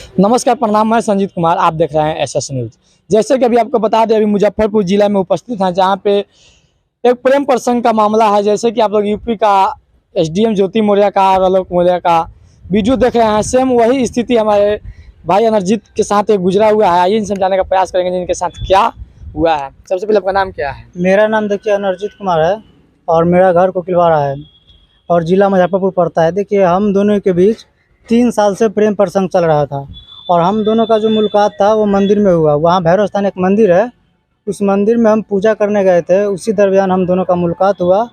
नमस्कार, प्रणाम। मैं संजीत कुमार, आप देख रहे हैं एसएस न्यूज। जैसे कि अभी आपको बता दें, अभी मुजफ्फरपुर जिला में उपस्थित हैं, जहां पे एक प्रेम प्रसंग का मामला है। जैसे कि आप लोग यूपी का एसडीएम ज्योति मौर्य का और आलोक मौर्य का वीडियो देख रहे हैं, सेम वही स्थिति हमारे भाई अनरजीत के साथ एक गुजरा हुआ है। आइए इनसे समझाने का प्रयास करेंगे जिनके साथ क्या हुआ है। सबसे पहले आपका नाम क्या है? मेरा नाम देखिए अनरजीत कुमार है और मेरा घर कोकिलवाड़ा है और ज़िला मुजफ्फरपुर पड़ता है। देखिए, हम दोनों के बीच 3 साल से प्रेम प्रसंग चल रहा था और हम दोनों का जो मुलाकात था वो मंदिर में हुआ। वहाँ भैरव स्थान एक मंदिर है, उस मंदिर में हम पूजा करने गए थे। उसी दरमियान हम दोनों का मुलाकात हुआ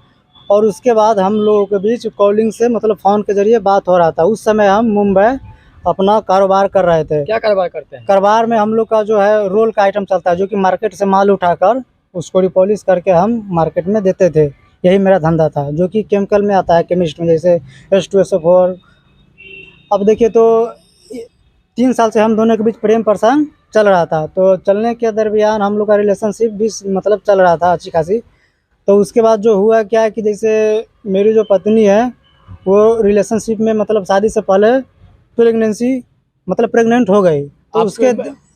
और उसके बाद हम लोगों के बीच कॉलिंग से मतलब फ़ोन के ज़रिए बात हो रहा था। उस समय हम मुंबई अपना कारोबार कर रहे थे। क्या कारोबार करते हैं? कारोबार में हम लोग का जो है रोल का आइटम चलता है, जो कि मार्केट से माल उठाकर उसको रिपॉलिश करके हम मार्केट में देते थे। यही मेरा धंधा था, जो कि केमिकल में आता है, केमिस्ट में, जैसे H2SO4। अब देखिए तो 3 साल से हम दोनों के बीच प्रेम प्रसंग चल रहा था। तो चलने के दरमियान हम लोग का रिलेशनशिप भी मतलब चल रहा था अच्छी खासी। तो उसके बाद जो हुआ क्या कि जैसे मेरी जो पत्नी है वो रिलेशनशिप में मतलब शादी से पहले प्रेग्नेंट हो गई। तो उसके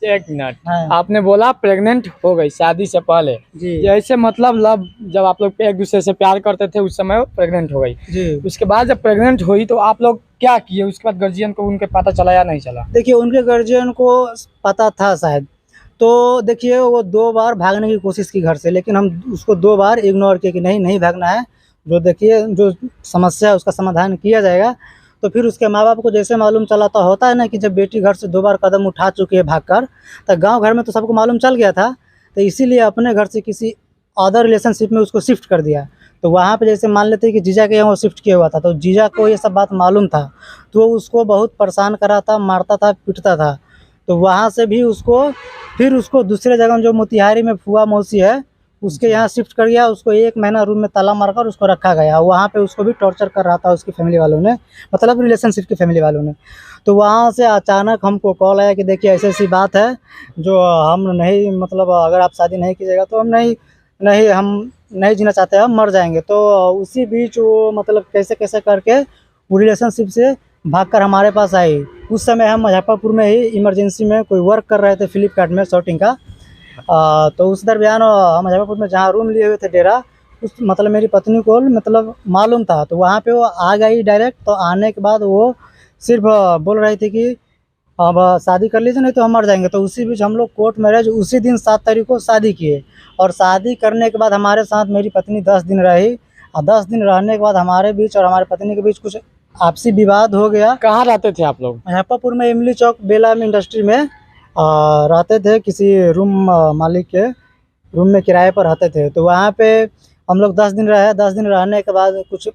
एक मिनट, हाँ आपने बोला प्रेग्नेंट हो गई शादी से पहले। जी जैसे मतलब लव, जब आप लोग एक दूसरे से प्यार करते थे उस समय वो प्रेग्नेंट हो गई। जी। उसके बाद जब प्रेग्नेंट हुई तो आप लोग क्या किए? उसके बाद गार्जियन को उनके पता चला या नहीं चला? देखिए, उनके गार्जियन को पता था शायद। तो देखिए, वो 2 बार भागने की कोशिश की घर से, लेकिन हम उसको 2 बार इग्नोर किए कि नहीं, नहीं भागना है। जो देखिए जो समस्या है उसका समाधान किया जाएगा। तो फिर उसके माँ-बाप को जैसे मालूम चला, तो होता है ना कि जब बेटी घर से 2 बार कदम उठा चुकी है भागकर, तो गाँव घर में तो सबको मालूम चल गया था। तो इसीलिए अपने घर से किसी अदर रिलेशनशिप में उसको शिफ्ट कर दिया। तो वहाँ पे जैसे मान लेते हैं कि जीजा के यहाँ वो शिफ्ट किया हुआ था, तो जीजा को ये सब बात मालूम था। तो वो उसको बहुत परेशान कराता, मारता था, पीटता था। तो वहाँ से भी फिर उसको दूसरे जगह जो मोतिहारी में फूआ मौसी है, उसके यहाँ शिफ्ट कर गया। उसको 1 महीना रूम में ताला मारकर उसको रखा गया। वहाँ पे उसको भी टॉर्चर कर रहा था उसकी फैमिली वालों ने, मतलब रिलेशनशिप की फैमिली वालों ने। तो वहाँ से अचानक हमको कॉल आया कि देखिए ऐसी-ऐसी बात है, जो हम नहीं, मतलब अगर आप शादी नहीं कीजिएगा तो हम नहीं जीना चाहते, हम मर जाएँगे। तो उसी बीच वो मतलब कैसे-कैसे करके वो रिलेशनशिप से भागकर हमारे पास आई। उस समय हम मुजफ्फरपुर में ही इमरजेंसी में कोई वर्क कर रहे थे फ्लिपकार्ट में शॉर्टिंग का। तो उस दरमियान हम मुजफ्फरपुर में जहाँ रूम लिए हुए थे डेरा, उस मतलब मेरी पत्नी को मतलब मालूम था। तो वहाँ पे वो आ गई डायरेक्ट। तो आने के बाद वो सिर्फ बोल रही थी कि अब शादी कर लीजिए, नहीं तो हम मर जाएँगे। तो उसी बीच हम लोग कोर्ट मैरिज उसी दिन 7 तारीख को शादी किए और शादी करने के बाद हमारे साथ मेरी पत्नी 10 दिन रही और 10 दिन रहने के बाद हमारे बीच और हमारी पत्नी के बीच कुछ आपसी विवाद हो गया। कहाँ रहते थे आप लोग? मुजफ्फरपुर में इमली चौक बेला में इंडस्ट्री में रहते थे, किसी रूम मालिक के रूम में किराए पर रहते थे। तो वहाँ पे हम लोग 10 दिन रहे। 10 दिन रहने के बाद कुछ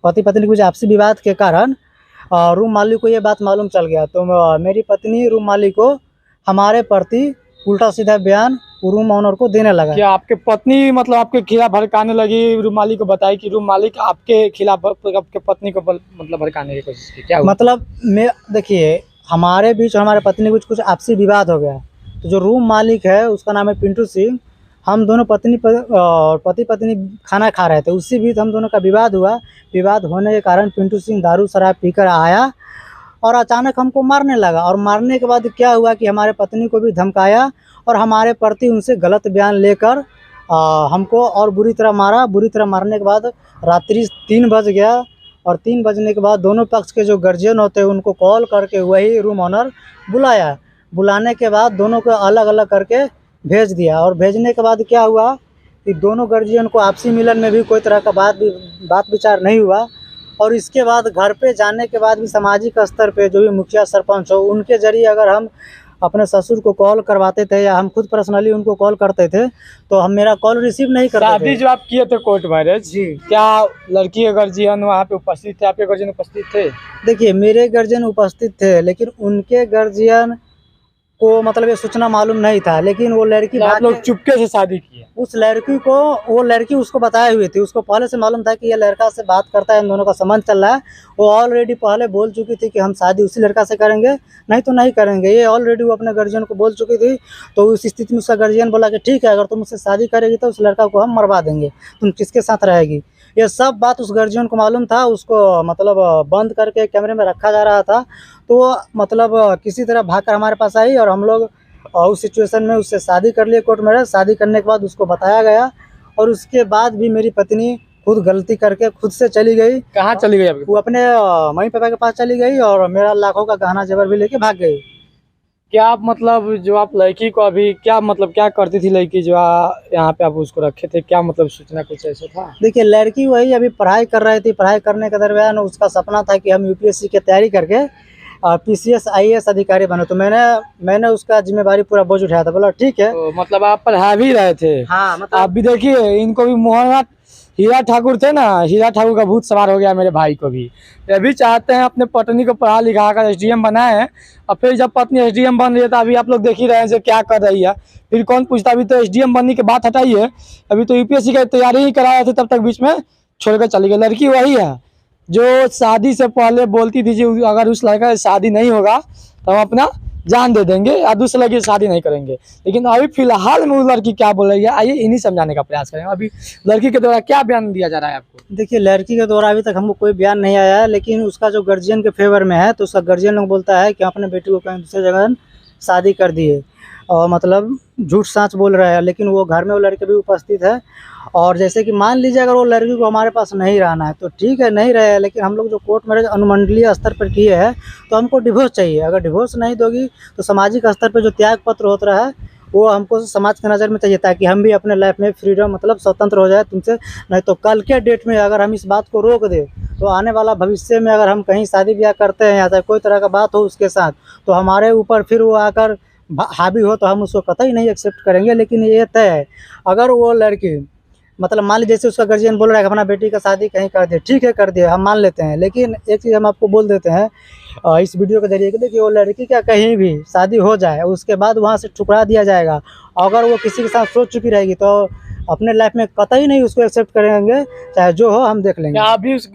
पति-पत्नी के कुछ आपसी विवाद के कारण रूम मालिक को ये बात मालूम चल गया। तो मेरी पत्नी रूम मालिक को हमारे प्रति उल्टा-सीधा बयान रूम ओनर को देने लगा। क्या आपके पत्नी मतलब आपके खिलाफ भड़काने लगी? रूम मालिक को बताई कि रूम मालिक आपके खिलाफ आपके पत्नी को मतलब भड़काने की कोशिश की? क्या हुआ? मतलब मैं देखिए, हमारे बीच और हमारे पत्नी के कुछ आपसी विवाद हो गया। तो जो रूम मालिक है उसका नाम है पिंटू सिंह। हम दोनों पति पत्नी खाना खा रहे थे, उसी बीच हम दोनों का विवाद हुआ। विवाद होने के कारण पिंटू सिंह दारू शराब पीकर आया और अचानक हमको मारने लगा। और मारने के बाद क्या हुआ कि हमारे पत्नी को भी धमकाया और हमारे प्रति उनसे गलत बयान लेकर हमको और बुरी तरह मारा। बुरी तरह मारने के बाद रात्रि 3 बज गया और 3 बजने के बाद दोनों पक्ष के जो गार्जियन होते हैं उनको कॉल करके वही रूम ओनर बुलाया। बुलाने के बाद दोनों को अलग-अलग करके भेज दिया और भेजने के बाद क्या हुआ कि दोनों गार्जियन को आपसी मिलन में भी कोई तरह का बात विचार नहीं हुआ। और इसके बाद घर पे जाने के बाद भी सामाजिक स्तर पे जो भी मुखिया सरपंच हो, उनके ज़रिए अगर हम अपने ससुर को कॉल करवाते थे या हम खुद पर्सनली उनको कॉल करते थे, तो हम मेरा कॉल रिसीव नहीं करते थे। शादी जो आप किए थे कोर्ट मैरिज, जी। क्या लड़की के गार्जियन वहाँ पे उपस्थित थे? आपके गार्जियन उपस्थित थे? देखिए, मेरे गार्जियन उपस्थित थे, लेकिन उनके गार्जियन को मतलब ये सूचना मालूम नहीं था। लेकिन वो लड़की आप भाग लोग के चुपके से शादी किए? उस लड़की को, वो लड़की उसको बताए हुई थी। उसको पहले से मालूम था कि ये लड़का से बात करता है, इन दोनों का संबंध चल रहा है। वो ऑलरेडी पहले बोल चुकी थी कि हम शादी उसी लड़का से करेंगे, नहीं तो नहीं करेंगे। ये ऑलरेडी वो अपने गार्जियन को बोल चुकी थी। तो उस स्थिति में उसका गार्जियन बोला कि ठीक है, अगर तुम मुझसे शादी करेगी तो उस लड़का को हम मरवा देंगे, तुम किसके साथ रहेगी। ये सब बात उस गार्जियन को मालूम था, उसको मतलब बंद करके कैमरे में रखा जा रहा था। तो वो मतलब किसी तरह भाग कर हमारे पास आई और हम लोग उस सिचुएशन में उससे शादी कर लिए कोर्ट मैरिज। शादी करने के बाद उसको बताया गया और उसके बाद भी मेरी पत्नी खुद गलती करके खुद से चली गई। कहाँ चली गई आपकी? वो अपने मम्मी पापा के पास चली गई और मेरा लाखों का गहना जेवर भी लेके भाग गई। क्या आप मतलब जो आप लड़की को अभी क्या मतलब क्या करती थी लड़की जो यहाँ पे आप उसको रखे थे, क्या मतलब सूचना कुछ ऐसा था? देखिए लड़की वही अभी पढ़ाई कर रही थी। पढ़ाई करने के दरमियान उसका सपना था कि हम यूपीएससी की तैयारी करके पीसीएस आईएएस अधिकारी बने। तो मैंने उसका जिम्मेवारी पूरा बोझ उठाया था। बोला ठीक है। तो मतलब आप पढ़ा भी रहे थे? हाँ मतलब आप भी देखिए, इनको भी मोहन हीरा ठाकुर थे ना, हीरा ठाकुर का भूत सवार हो गया मेरे भाई को भी। ये भी चाहते हैं अपने पत्नी को पढ़ा लिखा कर एसडीएम बनाए, और फिर जब पत्नी एसडीएम बन रही है तो अभी आप लोग देख ही रहे हैं जो क्या कर रही है। फिर कौन पूछता? अभी तो एसडीएम बनने की बात हटाइए, अभी तो यूपीएससी की तैयारी ही करा रहे थे, तब तक बीच में छोड़ कर चली गई। लड़की वही है जो शादी से पहले बोलती थी जी अगर उस लड़का से शादी नहीं होगा तो हम अपना जान दे देंगे या दूसरे लड़की से शादी नहीं करेंगे। लेकिन अभी फिलहाल में वो लड़की क्या बोल रही है, आइए इन्हीं समझाने का प्रयास करेंगे। अभी लड़की के द्वारा क्या बयान दिया जा रहा है आपको? देखिए लड़की के द्वारा अभी तक हमको कोई बयान नहीं आया है, लेकिन उसका जो गार्जियन के फेवर में है तो उसका गार्जियन लोग बोलता है कि अपने बेटी को कहीं दूसरी जगह शादी कर दिए और मतलब झूठ साँच बोल रहा है। लेकिन वो घर में वो लड़के भी उपस्थित है। और जैसे कि मान लीजिए अगर वो लड़की को हमारे पास नहीं रहना है तो ठीक है, नहीं रहे, लेकिन हम लोग जो कोर्ट मैरिज अनुमंडलीय स्तर पर किए हैं तो हमको डिवोर्स चाहिए। अगर डिवोर्स नहीं दोगी तो सामाजिक स्तर पर जो त्याग पत्र होता है वो हमको समाज की नज़र में चाहिए, ताकि हम भी अपने लाइफ में फ्रीडम मतलब स्वतंत्र हो जाए तुमसे। नहीं तो कल के डेट में अगर हम इस बात को रोक दें तो आने वाला भविष्य में अगर हम कहीं शादी ब्याह करते हैं या कोई तरह का बात हो उसके साथ तो हमारे ऊपर फिर वो आकर हावी हो तो हम उसको कतई नहीं एक्सेप्ट करेंगे। लेकिन ये तय है, अगर वो लड़की मतलब मान लीजिए जैसे उसका गार्जियन बोल रहा है कि अपना बेटी का शादी कहीं कर दे, ठीक है कर दिए, हम मान लेते हैं। लेकिन एक चीज़ हम आपको बोल देते हैं इस वीडियो के जरिए कि देखिए वो लड़की का कहीं भी शादी हो जाए उसके बाद वहाँ से ठुकरा दिया जाएगा। अगर वो किसी के साथ सोच चुकी रहेगी तो अपने लाइफ में कतई नहीं उसको एक्सेप्ट करेंगे, चाहे जो हो हम देख लेंगे। क्या अभी उस